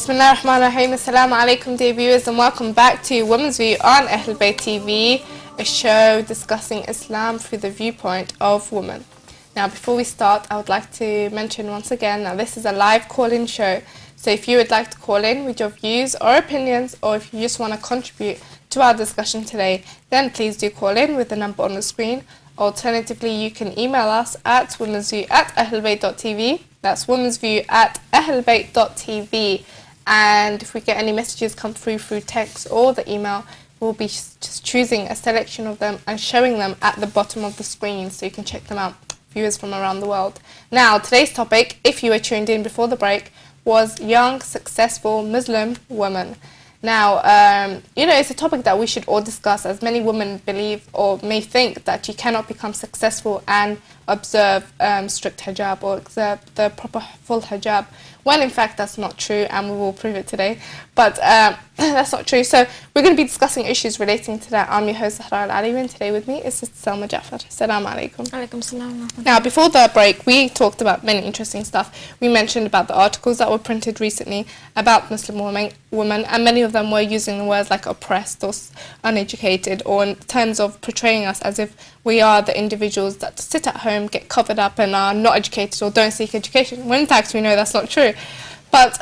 Bismillah ar-Rahman ar-Rahim. Assalamu alaikum dear viewers, and welcome back to Women's View on Ahlulbayt TV, a show discussing Islam through the viewpoint of women. Now before we start, I would like to mention once again that this is a live call-in show. So if you would like to call in with your views or opinions, or if you just want to contribute to our discussion today, then please do call in with the number on the screen. Alternatively, you can email us at womensview@ahlulbayt.tv. That's womensview@ahlulbayt.tv. And if we get any messages come through text or the email, we'll be just choosing a selection of them and showing them at the bottom of the screen so you can check them out, viewers from around the world. Now, today's topic, if you were tuned in before the break, was young, successful Muslim women. Now, it's a topic that we should all discuss, as many women believe or may think that you cannot become successful and observe strict hijab or observe the proper full hijab, when in fact that's not true, and we will prove it today. But that's not true. So we're going to be discussing issues relating to that. I'm your host, Zahra Al Alawi, and today with me is Sister Salma Jaffer. Assalamu alaikum. Alaikum salam. Now, before the break, we talked about many interesting stuff. We mentioned about the articles that were printed recently about Muslim women, and many of them were using the words like oppressed or uneducated, or in terms of portraying us as if we are the individuals that sit at home, get covered up, and are not educated or don't seek education, when in fact we know that's not true. But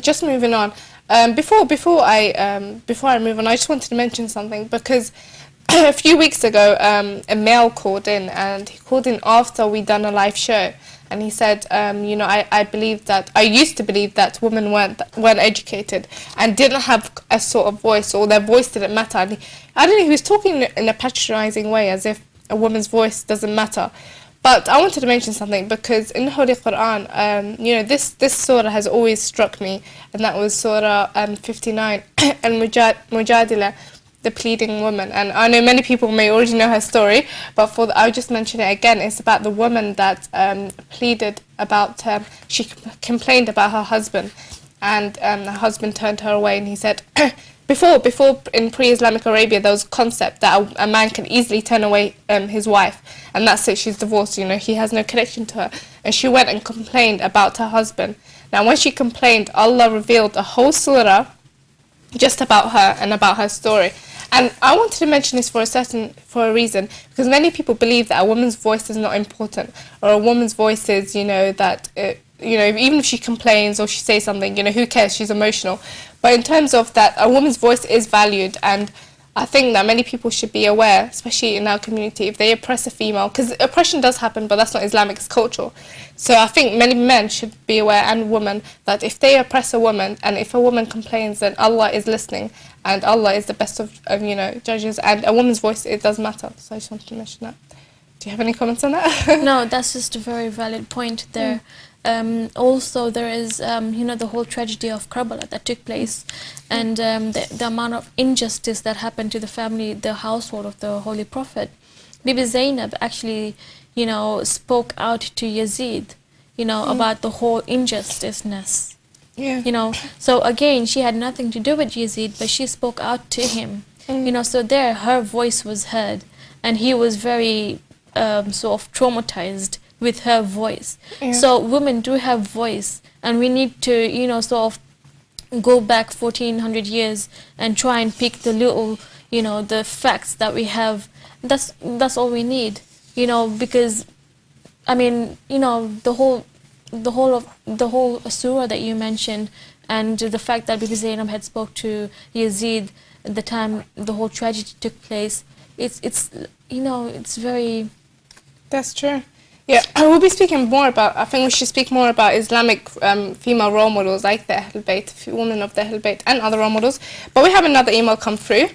just moving on, before I move on, I just wanted to mention something, because a few weeks ago a male called in, and he called in after we'd done a live show, and he said, I used to believe that women weren't educated and didn't have a sort of voice, or their voice didn't matter. And I don't know, he was talking in a patronizing way, as if a woman's voice doesn't matter. But I wanted to mention something, because in the Holy Quran, this surah has always struck me, and that was Surah 59, Al-Mujadila, the pleading woman. And I know many people may already know her story, but I'll just mention it again. It's about the woman that pleaded about, she complained about her husband, and her husband turned her away, and he said, Before in pre-Islamic Arabia, there was a concept that a man can easily turn away his wife, and that's it, she's divorced, he has no connection to her. And she went and complained about her husband. Now, when she complained, Allah revealed a whole surah just about her and about her story. And I wanted to mention this for a reason, because many people believe that a woman's voice is not important, or a woman's voice is, even if she complains or she says something, who cares, she's emotional. But in terms of that, a woman's voice is valued, and I think that many people should be aware, especially in our community, if they oppress a female, because oppression does happen, but that's not Islamic, it's cultural. So I think many men should be aware, and women, that if they oppress a woman, and if a woman complains, then Allah is listening, and Allah is the best of judges, and a woman's voice, it does matter. So I just wanted to mention that. Do you have any comments on that? No, that's just a very valid point there. Also, there is, the whole tragedy of Karbala that took place, and the amount of injustice that happened to the family, the household of the Holy Prophet. Bibi Zainab actually, spoke out to Yazid, about the whole injusticeness. Yeah. So again, she had nothing to do with Yazid, but she spoke out to him. So there, her voice was heard, and he was very sort of traumatized with her voice. Yeah. So women do have voice, and we need to, sort of go back 1400 years and try and pick the little, the facts that we have. That's all we need, because, I mean, the whole surah that you mentioned, and the fact that Bibi Zainab had spoke to Yazid at the time the whole tragedy took place. It's very. That's true. Yeah, we'll be speaking more about, I think we should speak more about Islamic female role models like the Ahlulbayt, women of the Ahlulbayt, and other role models. But we have another email come through,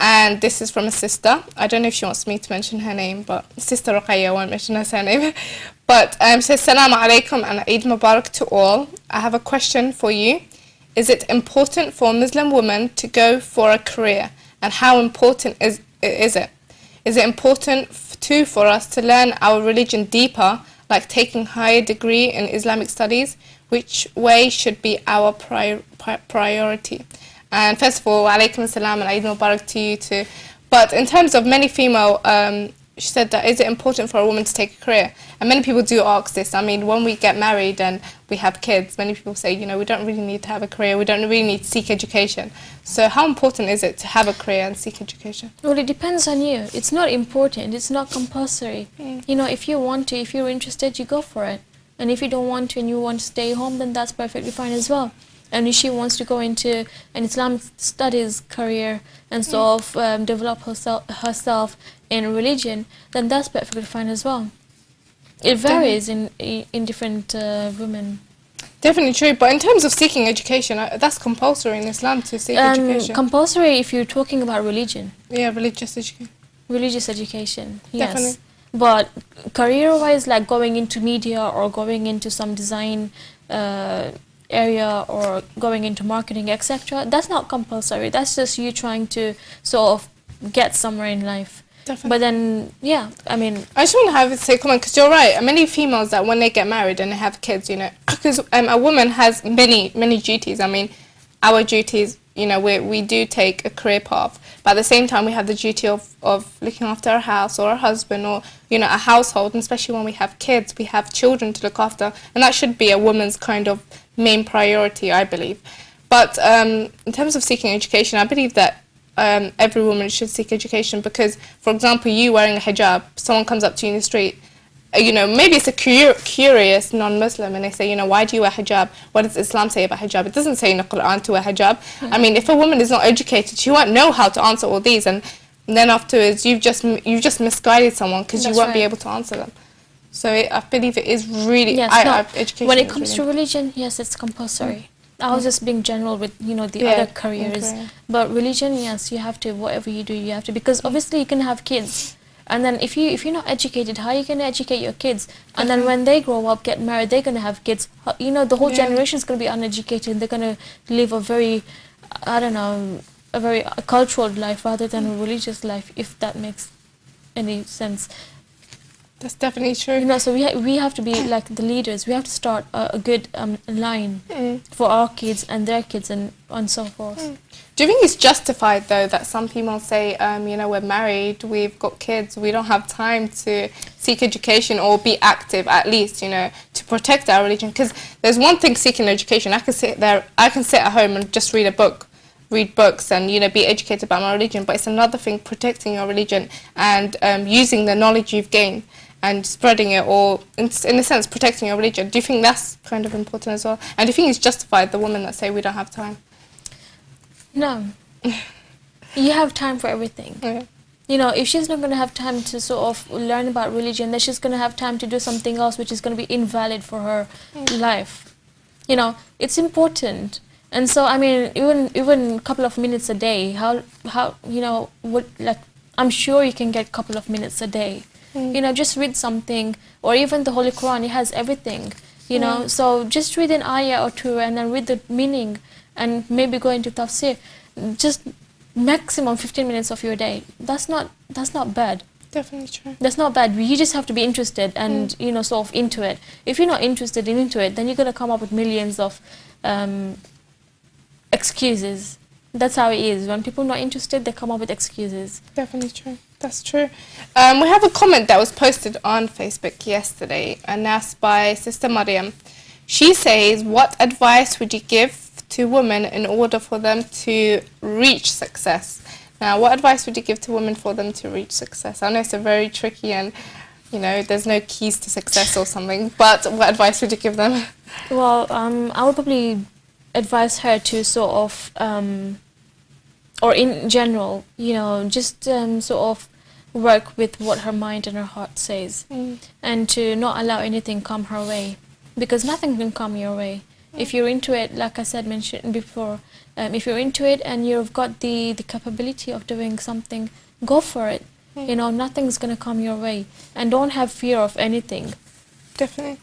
and this is from a sister. I don't know if she wants me to mention her name, but Sister Ruqayya won't mention her surname. But says, Salaamu alaikum and Eid Mubarak to all. I have a question for you. Is it important for a Muslim woman to go for a career, and how important is it? Is it important too for us to learn our religion deeper, like taking higher degree in Islamic studies? Which way should be our priority? And first of all, alaikum salam and Eid Mubarak to you too. But in terms of many female she said that, is it important for a woman to take a career? And many people do ask this. I mean, when we get married and we have kids, many people say, you know, we don't really need to have a career, we don't really need to seek education. So how important is it to have a career and seek education? Well, it depends on you. It's not important, it's not compulsory. You know, if you want to, if you're interested, you go for it. And if you don't want to and you want to stay home, then that's perfectly fine as well. And if she wants to go into an Islamic studies career and sort of develop herself in religion, then that's perfectly fine as well. It varies in different women. Definitely true, but in terms of seeking education, that's compulsory in Islam to seek education. Compulsory if you're talking about religion. Yeah, religious education. Religious education, yes. Definitely. But career-wise, like going into media or going into some design area or going into marketing, etc., that's not compulsory. That's just you trying to sort of get somewhere in life. Definitely. But then, yeah, I mean, I just want to have a say comment, because you're right. Many females that when they get married and they have kids, you know, because a woman has many duties. I mean, our duties, you know, we do take a career path, but at the same time we have the duty of looking after our house or our husband or, you know, a household, and especially when we have kids, we have children to look after, and that should be a woman's kind of main priority, I believe. But in terms of seeking education, I believe that every woman should seek education, because, for example, you wearing a hijab, someone comes up to you in the street, you know, maybe it's a curious non-Muslim, and they say, you know, why do you wear hijab? What does Islam say about hijab? It doesn't say in the Quran to wear hijab. I mean, if a woman is not educated, she won't know how to answer all these, and then afterwards you've just misguided someone, because you won't be able to answer them. So I believe it is really, yes, education when it is comes really to religion, yes, it's compulsory. I was just being general with, you know, the Yeah, other careers. But religion, yes, you have to, whatever you do, you have to. Because obviously you can have kids. And then if you're not educated, how are you going to educate your kids? And then when they grow up, get married, they're going to have kids. You know, the whole generation is going to be uneducated. They're going to live a very, I don't know, a very cultural life rather than a religious life, if that makes any sense. That's definitely true. You know, so we have to be like the leaders. We have to start a good line for our kids and their kids and so forth. Do you think it's justified, though, that some people say, you know, we're married, we've got kids, we don't have time to seek education or be active, at least, you know, to protect our religion? Because there's one thing seeking education. I can sit at home and just read books and, you know, be educated about my religion, but it's another thing protecting your religion and using the knowledge you've gained and spreading it, or in a sense protecting your religion. Do you think that's kind of important as well? And do you think it's justified, the women that say we don't have time? No. You have time for everything. Okay. You know, if she's not going to have time to sort of learn about religion, then she's going to have time to do something else which is going to be invalid for her life. You know, it's important. And so, I mean, even a couple of minutes a day, how you know, like, I'm sure you can get a couple of minutes a day. You know, just read something, or even the Holy Quran, it has everything, you know, so just read an ayah or two and then read the meaning and maybe go into tafsir. Just maximum 15 minutes of your day. That's not bad. Definitely true. That's not bad. You just have to be interested and, you know, sort of into it. If you're not interested in into it, then you're going to come up with millions of excuses. That's how it is. When people are not interested, they come up with excuses. Definitely true. That's true. We have a comment that was posted on Facebook yesterday, and that's by Sister Mariam. She says, what advice would you give to women in order for them to reach success? Now, what advice would you give to women for them to reach success? I know it's a very tricky and, you know, there's no keys to success or something, but what advice would you give them? Well, I would probably advise her to sort of, or in general, you know, just sort of work with what her mind and her heart says, and to not allow anything come her way, because nothing can come your way. If you're into it, like I said, mentioned before, if you're into it and you've got the capability of doing something, go for it. You know, nothing's going to come your way, and don't have fear of anything. Definitely.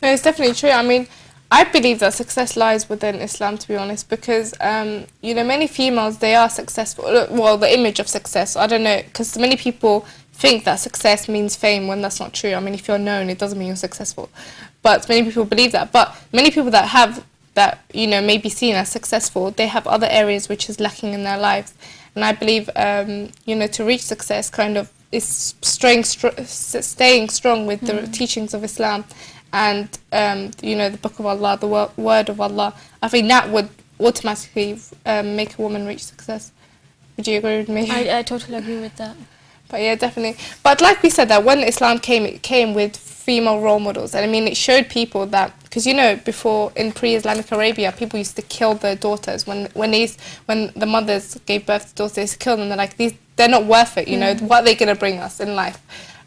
No, it's definitely true. I mean, I believe that success lies within Islam, to be honest, because, you know, many females, they are successful. Well, the image of success, I don't know, because many people think that success means fame when that's not true. I mean, if you're known, it doesn't mean you're successful. But many people believe that. But many people that you know, may be seen as successful, they have other areas which is lacking in their lives. And I believe, you know, to reach success, kind of, staying strong with the teachings of Islam, and you know, the Book of Allah, the word of Allah, I think that would automatically make a woman reach success. Would you agree with me? I totally agree with that. But yeah, definitely. But like we said, that when Islam came, it came with female role models. And I mean, it showed people that, because you know, before in pre-Islamic Arabia, people used to kill their daughters. When the mothers gave birth to daughters, they used to kill them. They're like, they're not worth it, you know, what are they going to bring us in life?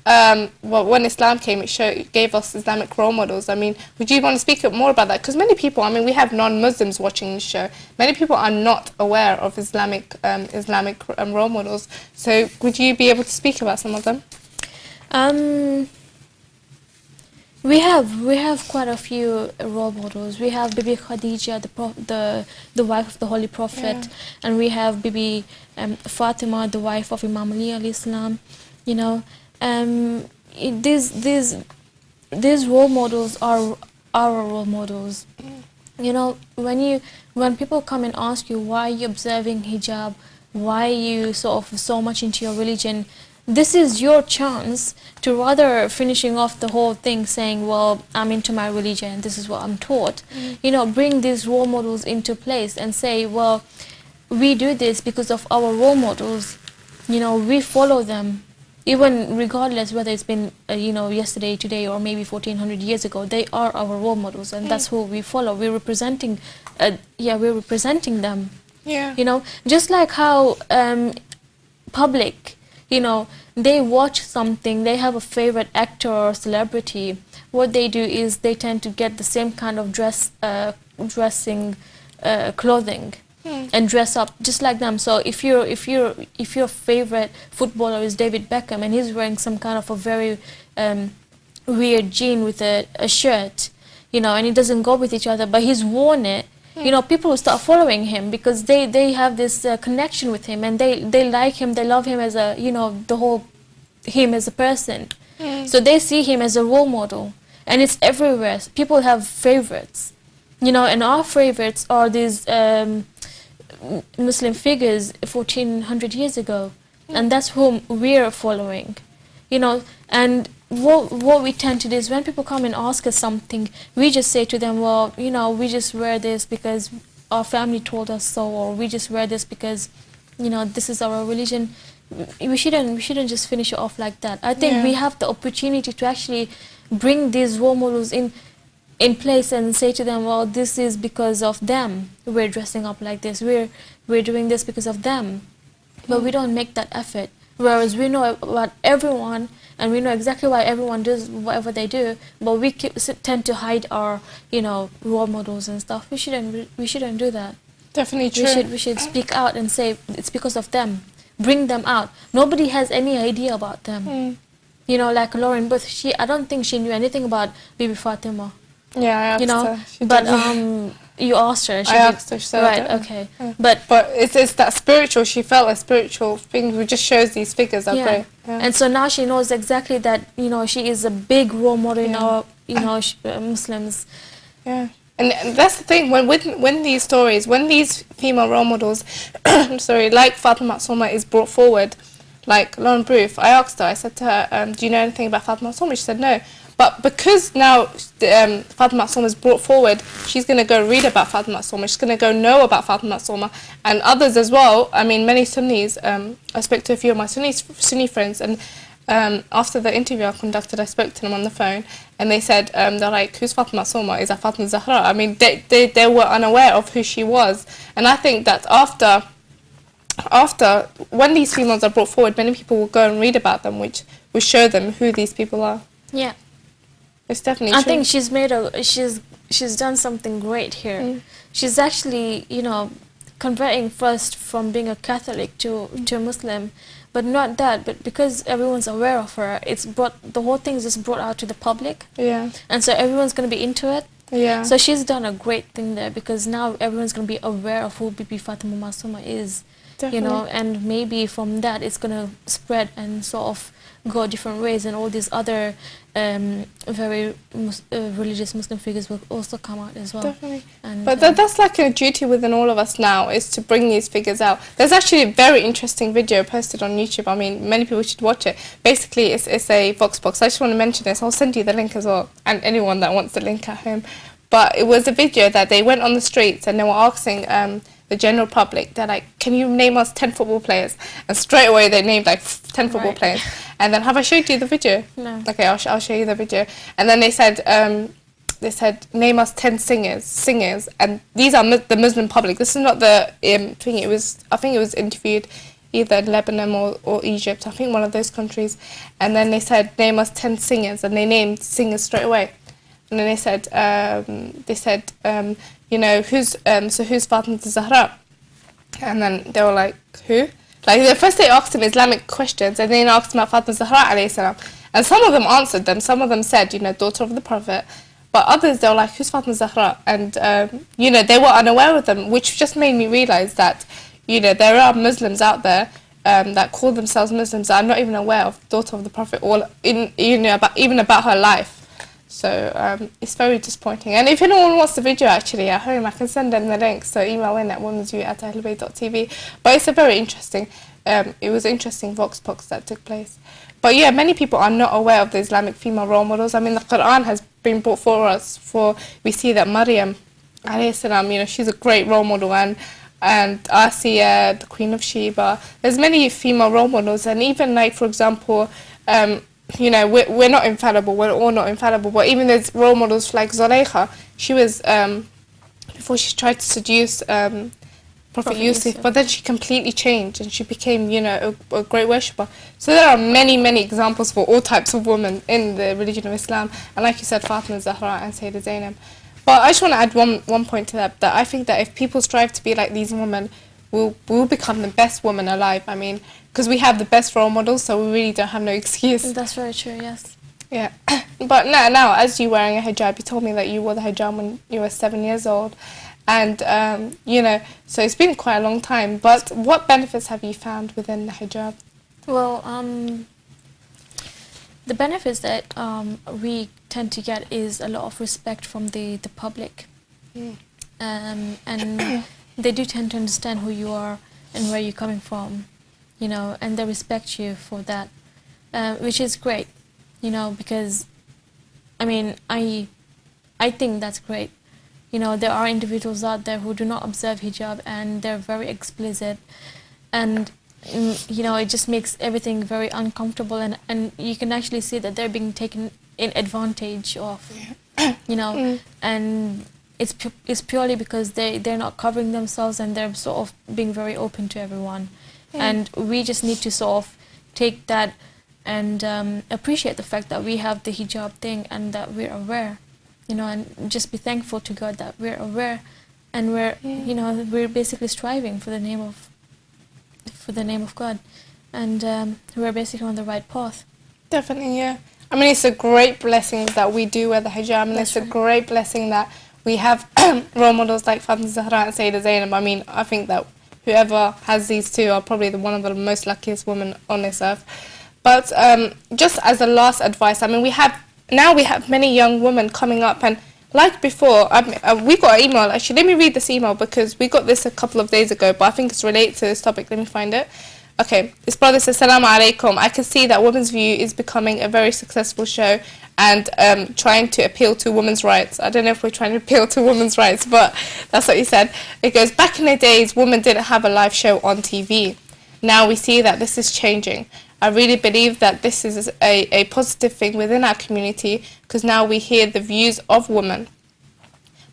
Well, when Islam came, it gave us Islamic role models. I mean, would you want to speak more about that? Because many people, I mean, we have non-Muslims watching this show. Many people are not aware of Islamic role models. So would you be able to speak about some of them? We have quite a few role models. We have Bibi Khadija, the wife of the Holy Prophet, and we have Bibi Fatima, the wife of Imam Ali alayhi salam. You know, these role models are our role models. You know, when people come and ask you why you're observing hijab, why you so much into your religion, this is your chance to, rather finishing off the whole thing saying, well, I'm into my religion, this is what I'm taught, you know, bring these role models into place and say, well, we do this because of our role models, you know, we follow them, even regardless whether it's been, you know, yesterday, today, or maybe 1400 years ago. They are our role models, and that's who we follow. We're representing, we're representing them. Yeah. You know, just like how public, you know, they watch something, they have a favorite actor or celebrity. What they do is they tend to get the same kind of clothing, and dress up just like them. So if your favorite footballer is David Beckham and he's wearing some kind of a very weird jean with a shirt, you know, and it doesn't go with each other, but he's worn it, you know, people will start following him because they have this connection with him, and they like him, they love him as a, you know, the whole him as a person. So they see him as a role model, and it's everywhere. People have favorites, you know, and our favorites are these Muslim figures 1400 years ago, and that's whom we're following, you know. And what we tend to do is when people come and ask us something, we just say to them, well, you know, we just wear this because our family told us so, or we just wear this because, you know, this is our religion. We shouldn't just finish it off like that. I think we have the opportunity to actually bring these role models in place and say to them, well, this is because of them we're dressing up like this, we're doing this because of them. But we don't make that effort, whereas we know about everyone and we know exactly why everyone does whatever they do, but we tend to hide our, you know, role models and stuff. We shouldn't do that. Definitely true. We should speak out and say it's because of them. Bring them out. Nobody has any idea about them. You know, like Lauren Booth, I don't think she knew anything about Bibi Fatima. Yeah, I asked her. She But did. you asked her. I asked her. She said, right. Okay. Yeah. But it's that spiritual. She felt a spiritual thing. Who just shows these figures are great. Yeah. And so now she knows exactly that, you know, she is a big role model in our, you know, Muslims. Yeah. And that's the thing, when these stories, when these female role models, sorry, like Fatima Soma is brought forward, like Lauren Booth, I asked her, I said to her, do you know anything about Fatima Soma? She said no. But because now Fatima Soma is brought forward, she's going to go read about Fatima Soma, she's going to go know about Fatima Soma, and others as well. I mean, many Sunnis, I spoke to a few of my Sunni friends, and after the interview I conducted, I spoke to them on the phone, and they said, they're like, who's Fatima Soma? Is that Fatima Zahra? I mean, they were unaware of who she was. And I think that after when these females are brought forward, many people will go and read about them, which will show them who these people are. Yeah. It's definitely true. I think she's done something great here. She's actually, you know, converting first from being a Catholic to a Muslim. But not that, but because everyone's aware of her, the whole thing is just brought out to the public. Yeah. And so everyone's going to be into it. Yeah. So she's done a great thing there, because now everyone's going to be aware of who Bibi Fatima Masuma is. you know, and maybe from that it's going to spread and sort of go different ways, and all these other very religious Muslim figures will also come out as well. Definitely. And, but that's like a duty within all of us now, is to bring these figures out. There's actually a very interesting video posted on YouTube. I mean, many people should watch it. Basically, it's a Vox box. I just want to mention this. I'll send you the link as well, and anyone that wants the link at home. But it was a video that they went on the streets and they were asking the general public, they're like, can you name us 10 football players? And straight away they named like 10 football players. And then, have I showed you the video? No. Okay, I'll show you the video. And then they said, name us 10 singers. And these are the Muslim public. This is not the thing. I think it was interviewed either in Lebanon or Egypt. I think one of those countries. And then they said, name us 10 singers. And they named singers straight away. And then they said, you know, who's Fatima Zahra? And then they were like, who? Like, the first they asked him Islamic questions, and then asked him about Fatima Zahra alayhi salam. And some of them answered them. Some of them said, you know, daughter of the Prophet. But others, they were like, who's Fatima Zahra? And, you know, they were unaware of them, which just made me realise that, you know, there are Muslims out there that call themselves Muslims that are not even aware of the daughter of the Prophet, or even about her life. So it's very disappointing. And if anyone wants the video actually at home, I can send them the link. So email in at womensview@ahlulbayt.tv. But it's a very interesting, it was interesting Vox Pox that took place. But yeah, many people are not aware of the Islamic female role models. I mean, the Quran has been brought for us. We see that Maryam, alayhi salam, you know, she's a great role model, and Asiya, the Queen of Sheba. There's many female role models, and even like, for example, you know, we're not infallible, we're all not infallible, but even there's role models like Zulaykha. She was, before she tried to seduce Prophet Yusuf, but then she completely changed and she became, you know, a great worshipper. So there are many, many examples for all types of women in the religion of Islam, and like you said, Fatima Zahra and Sayyidah Zainab. But I just want to add one point to that I think that if people strive to be like these women, we'll become the best woman alive. I mean, because we have the best role models, so we really don't have no excuse. That's very true, yes. Yeah. But now, as you wearing a hijab, you told me that you wore the hijab when you were 7 years old. And, you know, so it's been quite a long time. But what benefits have you found within the hijab? Well, the benefits that we tend to get is a lot of respect from the public. And they do tend to understand who you are and where you're coming from, you know, and they respect you for that, which is great, you know, because, I mean, I think that's great. You know, there are individuals out there who do not observe hijab and they're very explicit, and, you know, it just makes everything very uncomfortable, and you can actually see that they're being taken in advantage of, you know, and it's purely because they're not covering themselves and they're sort of being very open to everyone. And we just need to sort of take that and appreciate the fact that we have the hijab thing and that we're aware, you know, and just be thankful to God that we're aware, and we're, you know, we're basically striving for the name of God, and we're basically on the right path. Definitely, yeah. I mean, it's a great blessing that we do wear the hijab, and it's a great blessing that we have role models like Fatima Zahra and Sayyidah Zainab. I mean, I think that whoever has these two are probably one of the most luckiest women on this earth. But just as a last advice, I mean, we have many young women coming up, and like before, we got an email. Actually, let me read this email because we got this a couple of days ago, but I think it's related to this topic. Let me find it. Okay, this brother says, Assalamu alaikum. I can see that Women's View is becoming a very successful show and trying to appeal to women's rights. I don't know if we're trying to appeal to women's rights, but that's what he said. It goes, back in the days, women didn't have a live show on TV. Now we see that this is changing. I really believe that this is a positive thing within our community, because now we hear the views of women.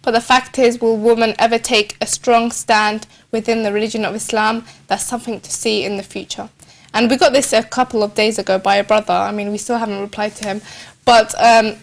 But the fact is, will women ever take a strong stand within the religion of Islam? That's something to see in the future. And we got this a couple of days ago by a brother. I mean, we still haven't replied to him. But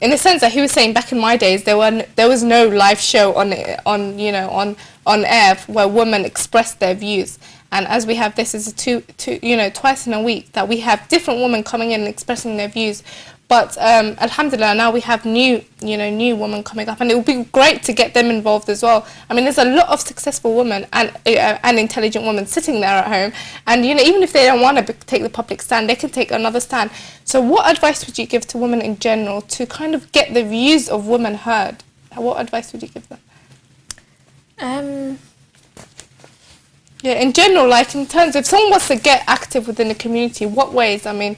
in the sense that he was saying, back in my days, there was no live show on air where women expressed their views. And as we have this is twice in a week that we have different women coming in and expressing their views. But alhamdulillah, now we have new women coming up, and it would be great to get them involved as well. I mean, there's a lot of successful women and intelligent women sitting there at home, and even if they don't want to take the public stand, they can take another stand. So what advice would you give to women in general to kind of get the views of women heard? What advice would you give them? Yeah, in general, like in terms of if someone wants to get active within the community, what ways? I mean,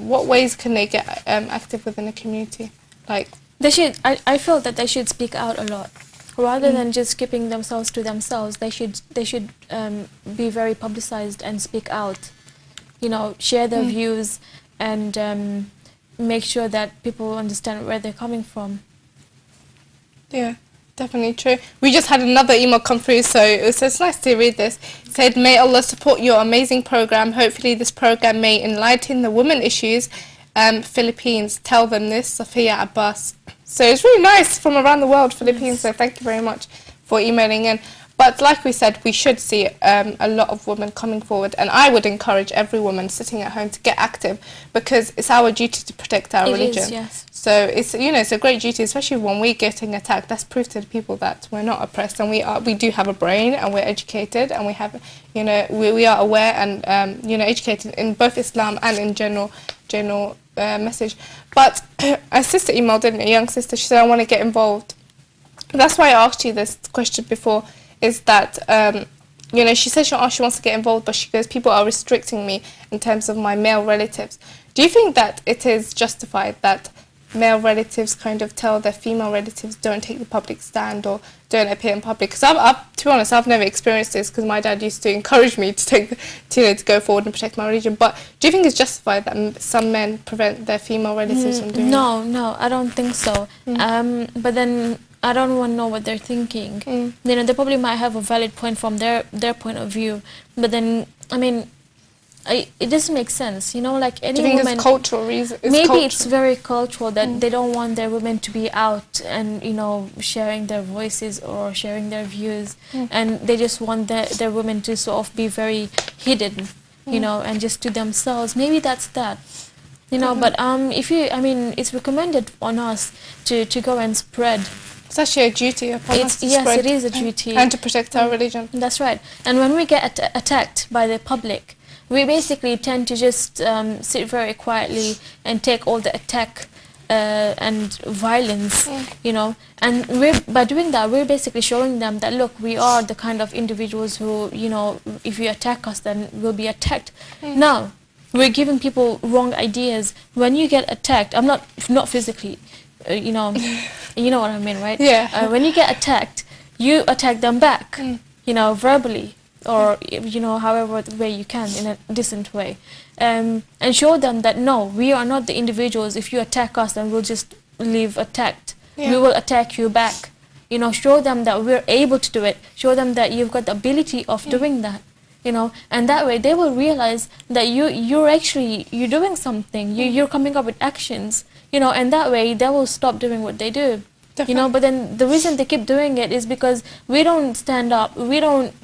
what ways can they get active within the community? Like they should. I feel that they should speak out a lot, rather than just keeping themselves to themselves. They should be very publicized and speak out. Share their views and make sure that people understand where they're coming from. Yeah. Definitely true. We just had another email come through, so it's nice to read this. It said, may Allah support your amazing program. Hopefully this program may enlighten the women issues. Philippines, tell them this. Sophia Abbas. So it's really nice from around the world, Philippines, so thank you very much for emailing in. But like we said, we should see a lot of women coming forward, and I would encourage every woman sitting at home to get active, because it's our duty to protect our religion. It is, yes. So it's it's a great duty, especially when we're getting attacked. That's proof to the people that we're not oppressed, and we do have a brain, and we're educated, and we have we are aware and educated in both Islam and in general message. But a sister emailed, didn't a young sister? She said, I want to get involved. That's why I asked you this question before. Is that she says she wants to get involved, but she goes, people are restricting me in terms of my male relatives. Do you think that it is justified that male relatives kind of tell their female relatives don't take the public stand or don't appear in public? Because to be honest, I've never experienced this, because my dad used to encourage me to go forward and protect my religion. But do you think it's justified that some men prevent their female relatives from doing that? No, I don't think so. But then I don't want to know what they're thinking. They probably might have a valid point from their point of view, but then I mean, it doesn't make sense. Like any Do you think woman, it's cultural reason? Maybe it's very cultural that they don't want their women to be out and sharing their voices or sharing their views, and they just want their women to sort of be very hidden, and just to themselves. Maybe that's that. But it's recommended on us to go and spread. It's actually a duty upon us to yes, spread it is a duty. And to protect our religion. That's right. And when we get attacked by the public, we basically tend to just sit very quietly and take all the attack and violence, And by doing that, we're basically showing them that, look, we are the kind of individuals who, if you attack us, then we'll be attacked. Now, we're giving people wrong ideas. When you get attacked, I'm not physically, you know what I mean, right? Yeah. When you get attacked, you attack them back, verbally, or however way you can, in a decent way, and show them that no, we are not the individuals. If you attack us, then we'll just leave attacked. We will attack you back. Show them that we're able to do it. Show them that you've got the ability of doing that. And that way they will realize that you're doing something. You're coming up with actions. And that way they will stop doing what they do. Definitely. But then the reason they keep doing it is because we don't stand up. We don't,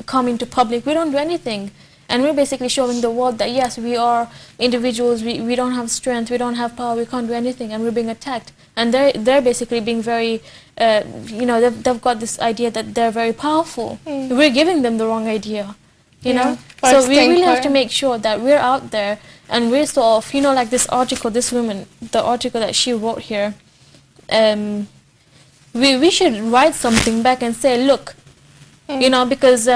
come into public. We don't do anything. And we're basically showing the world that yes, we are individuals. We don't have strength. We don't have power. We can't do anything, and we're being attacked. And they're basically being very, they've got this idea that they're very powerful. We're giving them the wrong idea, know. So we really have to make sure that we're out there and we're sort of, like this article, this woman, the article that she wrote here. We should write something back and say, look. Because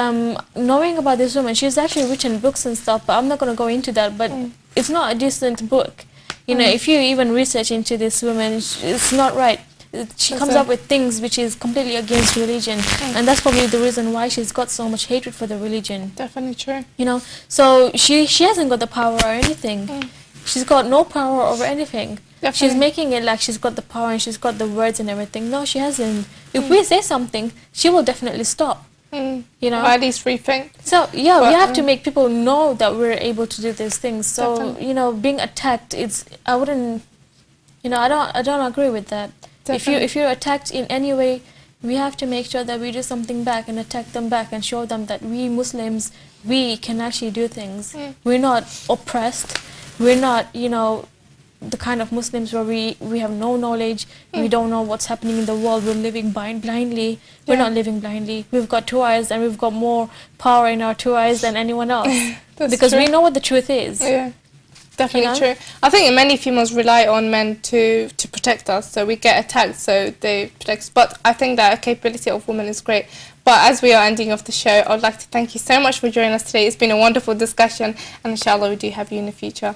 knowing about this woman, she's actually written books and stuff, but I'm not going to go into that, but it's not a decent book. If you even research into this woman, it's not right. She comes up with things which is completely against religion, and that's probably the reason why she's got so much hatred for the religion. Definitely true. So she hasn't got the power or anything. She's got no power over anything. Definitely. She's making it like she's got the power and she's got the words and everything. No, she hasn't. If we say something, she will definitely stop. Or at least rethink. So we have to make people know that we're able to do these things. So definitely. Being attacked, I wouldn't, I don't agree with that. Definitely. If you're attacked in any way, we have to make sure that we do something back and attack them back and show them that we Muslims, we can actually do things. We're not oppressed. We're not the kind of Muslims where we have no knowledge, we don't know what's happening in the world, we're living blindly. We're not living blindly. We've got two eyes, and we've got more power in our two eyes than anyone else. Because true. we know what the truth is. Yeah, definitely You know? true. I think many females rely on men to protect us, so we get attacked, so they protect us. But I think that a capability of women is great. But as we are ending off the show, I would like to thank you so much for joining us today. It's been a wonderful discussion, and inshallah we do have you in the future.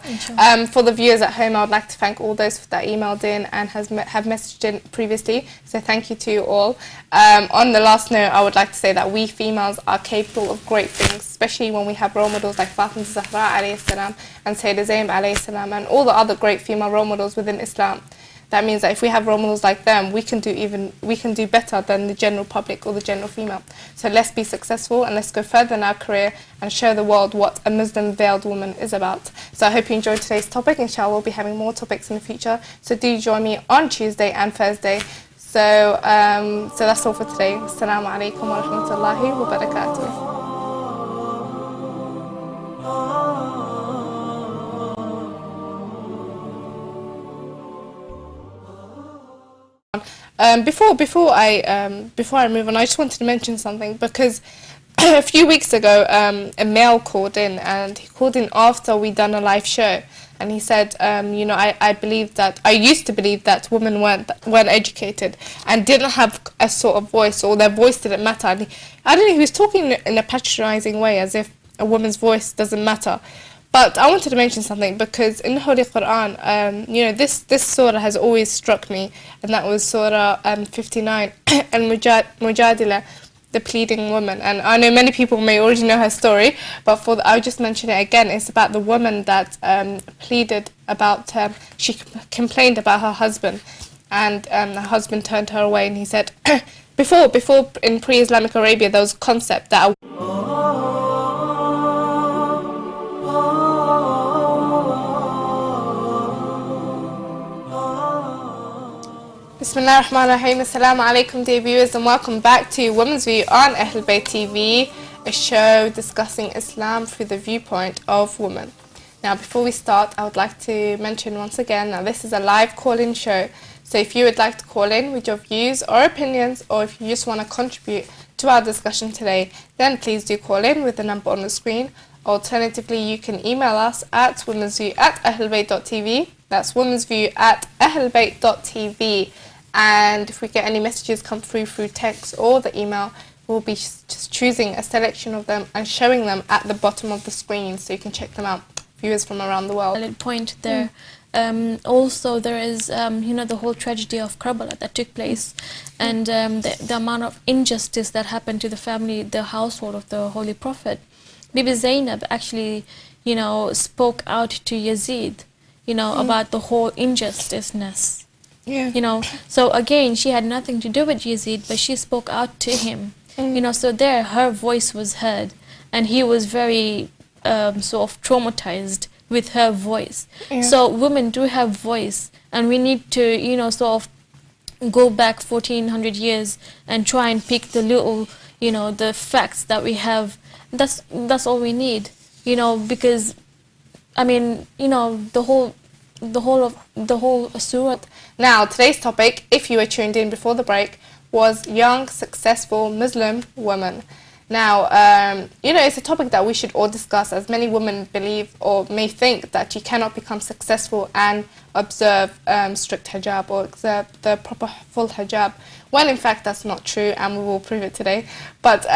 For the viewers at home, I would like to thank all those that emailed in and have messaged in previously, so thank you to you all. On the last note, I would like to say that we females are capable of great things, especially when we have role models like Fatima Zahra alayhi salam and Sayyidah Zainab alayhi salam and all the other great female role models within Islam. That means that if we have role models like them, we can do better than the general public or the general female. So let's be successful, and let's go further in our career and show the world what a Muslim veiled woman is about. So I hope you enjoyed today's topic. Inshallah, we'll be having more topics in the future. So do join me on Tuesday and Thursday. So that's all for today. Assalamu alaikum wa rahmatullahi wa barakatuh. Before I move on, I just wanted to mention something, because a few weeks ago a male called in, and he called in after we'd done a live show, and he said, you know, I used to believe that women weren't educated and didn't have a sort of voice, or their voice didn't matter. And I don't know, he was talking in a patronizing way, as if a woman's voice doesn't matter. But I wanted to mention something, because in the Holy Quran, you know, this surah has always struck me, and that was Surah 59, and Mujadila, the pleading woman. And I know many people may already know her story, but I'll just mention it again. It's about the woman that pleaded about, she complained about her husband, and her husband turned her away, and he said, before in pre-Islamic Arabia, there was a concept that Bismillah ar-Rahman ar-Rahim. Assalamu alaikum, dear viewers, and welcome back to Women's View on Ahlulbayt TV, a show discussing Islam through the viewpoint of women. Now, before we start, I would like to mention once again that this is a live call-in show. So if you would like to call in with your views or opinions, or if you just want to contribute to our discussion today, then please do call in with the number on the screen. Alternatively, you can email us at womensview@ahlulbayt.tv. That's womensview@ahlulbayt.tv. And if we get any messages come through text or the email, we'll be just choosing a selection of them and showing them at the bottom of the screen, so you can check them out, viewers from around the world. Valid point there. Also, there is, you know, the whole tragedy of Karbala that took place, and the amount of injustice that happened to the family, the household of the Holy Prophet. Bibi Zainab actually, you know, spoke out to Yazid, you know, about the whole injusticeness. Yeah. You know, so again, she had nothing to do with Yazid, but she spoke out to him. You know, so there, her voice was heard, and he was very sort of traumatized with her voice. Yeah. So women do have voice, and we need to, you know, sort of go back 1400 years and try and pick the little, you know, the facts that we have. That's all we need, you know, because I mean, you know, the whole surah. Now, today's topic, if you were tuned in before the break, was young, successful Muslim women. Now, you know, it's a topic that we should all discuss, as many women believe or may think that you cannot become successful and observe strict hijab or observe the proper full hijab, when in fact that's not true, and we will prove it today. But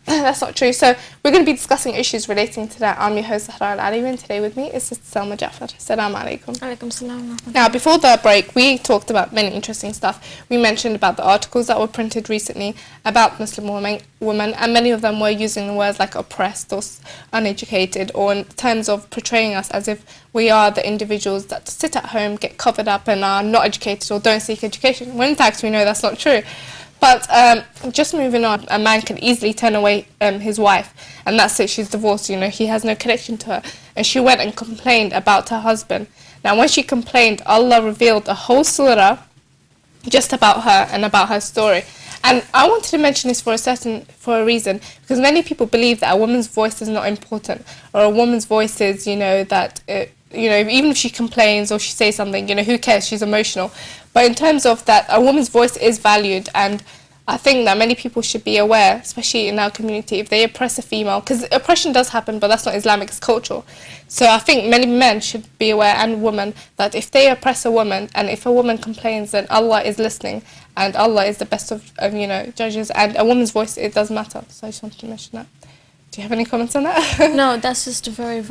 that's not true. So we're going to be discussing issues relating to that. I'm your host, Zahra Al Alawi, and today with me is Sister Salma Jaffer. Assalamu alaikum. Alaikum salam. Now, before the break, we talked about many interesting stuff. We mentioned about the articles that were printed recently about Muslim women, and many of them were using the words like oppressed or uneducated, or in terms of portraying us as if we are the individuals that sit at home, get covered up, and are not educated or don't seek education, when in fact we know that's not true. But just moving on, a man can easily turn away his wife, and that's it, she's divorced, you know, he has no connection to her. And she went and complained about her husband. Now, when she complained, Allah revealed a whole surah just about her and about her story. And I wanted to mention this for a reason, because many people believe that a woman's voice is not important, or a woman's voice is, you know, that you know, even if she complains or she says something, you know, who cares? She's emotional. But in terms of that, a woman's voice is valued, and I think that many people should be aware, especially in our community, if they oppress a female, because oppression does happen, but that's not Islamic, it's cultural. So I think many men should be aware, and women, that if they oppress a woman, and if a woman complains, then Allah is listening, and Allah is the best of you know, judges, and a woman's voice, it does matter. So I just wanted to mention that. Do you have any comments on that? No, that's just a very